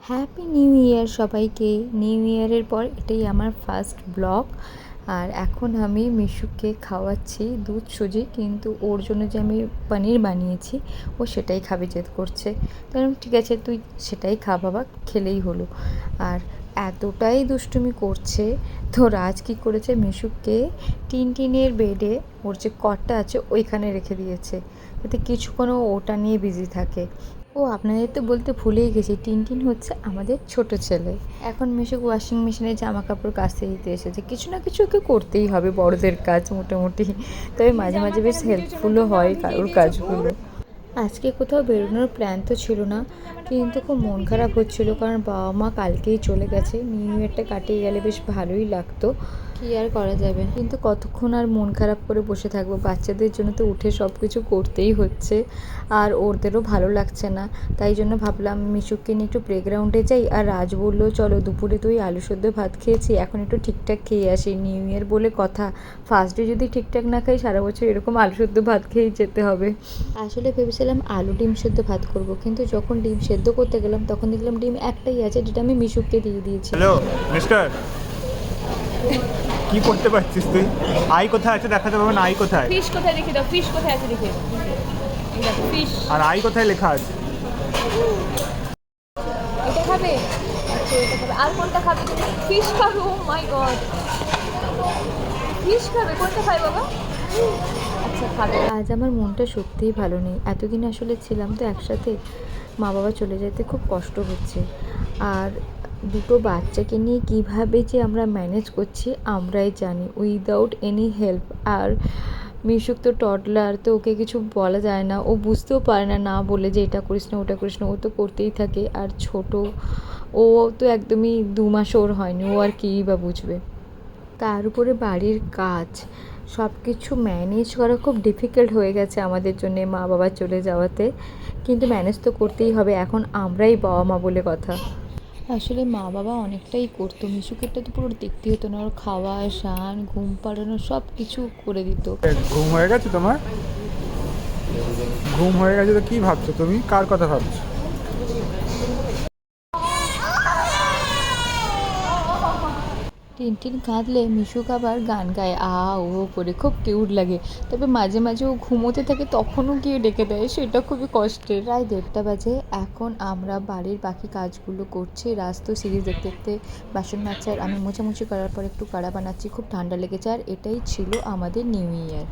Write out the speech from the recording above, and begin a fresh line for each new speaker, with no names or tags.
Happy new year সবাইকে। New ইয়ারের পর এটাই আমার ফার্স্ট ব্লগ। আর এখন আমি মিশুকে খাওয়াচ্ছি দুধ সুজি, কিন্তু ওর জন্য যে আমি পনির বানিয়েছি ও সেটাই খাবে জেদ করছে। কারণ ঠিক আছে তুই সেটাই খা বাবা, খেলেই হলো। আর এতটাই দুষ্টুমি করছে, তো রাজ কী করেছে, মিশুকে টিনের বেডে ওর যে কটটা আছে ওইখানে রেখে দিয়েছে, যাতে কিছুক্ষণও ওটা নিয়ে বিজি থাকে। ও আপনাদের তো বলতে ভুলেই গেছি, টিনটিন হচ্ছে আমাদের ছোট ছেলে। এখন মিশুক ওয়াশিং মেশিনে জামা কাপড় কাচতে দিতে এসেছে। কিছু না কিছু ওকে করতেই হবে, বড়দের কাজ মোটামুটি। তবে মাঝে মাঝে বেশ হেল্পফুলও হয় কারোর কাজগুলো। আজকে কোথাও বেরোনোর প্ল্যান তো ছিল না, কিন্তু খুব মন খারাপ হচ্ছিল, কারণ বাবা মা কালকেই চলে গেছে। নিউ ইয়ারটা কাটিয়ে গেলে বেশ ভালোই লাগতো, কী আর করা যাবে। কিন্তু কতক্ষণ আর মন খারাপ করে বসে থাকবো, বাচ্চাদের জন্য তো উঠে সব কিছু করতেই হচ্ছে, আর ওদেরও ভালো লাগছে না। তাই জন্য ভাবলাম মিশুককে নিয়ে একটু প্লেগ্রাউন্ডে যাই। আর রাজ বললো চলো, দুপুরে তো ওই আলু সেদ্ধ ভাত খেয়েছি, এখন একটু ঠিকঠাক খেয়ে আসি, নিউ ইয়ার বলে কথা। ফার্স্ট ডে যদি ঠিকঠাক না খাই, সারা বছর এরকম আলু সেদ্ধ ভাত খেয়েই যেতে হবে। আসলে ভেবেছিলাম আলু ডিম সেদ্ধ ভাত করব, কিন্তু যখন ডিম সেদ্ধ করতে গেলাম তখন দেখলাম ডিম একটাই আছে, যেটা আমি মিশুককে দিয়ে দিয়েছি।
হ্যালো মিস্টার, কি করতে পারছিস তুই? আই কোথায় আছে দেখাতে পারবে না? আই কোথায়?
ফিশ কোথায় দেখে দাও, ফিশ কোথায় আছে দেখে দাও। ফিশ
আর আই কোথায় লেখা আছে?
এটা খাবে? আচ্ছা এটা খাবে। আর কোনটা খাবে তুমি? ফিশ খাবে? ও মাই গড, ফিশ খাবে? কোনটা খাবে বাবা? আচ্ছা খাবে।
আজ আমার মনটা সত্যিই ভালো নেই। এতদিন আসলে ছিলাম তো একসাথে, মা বাবা চলে যেতে খুব কষ্ট হচ্ছে। আর দুটো বাচ্চাকে নিয়ে কিভাবে যে আমরা ম্যানেজ করছি আমরাই জানি, উইদাউট এনি হেল্প। আর মিশুক তো টডলার, তো ওকে কিছু বলা যায় না, ও বুঝতেও পারে না না বলে যে এটা করিস না ওটা করিস না, ও তো করতেই থাকে। আর ছোট, ও তো একদমই 2 মাস ওর হয়নি, ও আর কীই বা বুঝবে। তার উপরে বাড়ির কাজ, সব কিছু ম্যানেজ করা খুব ডিফিকাল্ট হয়ে গেছে আমাদের জন্যে মা বাবা চলে যাওয়াতে। কিন্তু ম্যানেজ তো করতেই হবে, এখন আমরাই বাবা মা বলে কথা। আসলে মা বাবা অনেকটাই করতো, মিশুকেরটা তো পুরো দেখতে হতো না, ওর খাওয়া স্নান ঘুম পাড়ানো সব কিছু করে দিত।
ঘুম হয়ে গেছে তোমার? ঘুম হয়ে গেছে তো কি ভাবছো তুমি? কার কথা ভাবছো?
টিনটিন কাঁদলে মিশুক আবার গান গায় আ ও করে, খুব কিউট লাগে। তবে মাঝে মাঝে ও ঘুমোতে থাকে, তখনও গিয়ে ডেকে দেয়, সেটা খুবই কষ্টের। প্রায় 1:30 বাজে, এখন আমরা বাড়ির বাকি কাজগুলো করছি। রাজ তো সিরিজ দেখতে দেখতে বাসন মাজছে, আর আমি মোছামুছি করার পর একটু কাড়া বানাচ্ছি, খুব ঠান্ডা লেগেছে। আর এটাই ছিল আমাদের নিউ ইয়ার।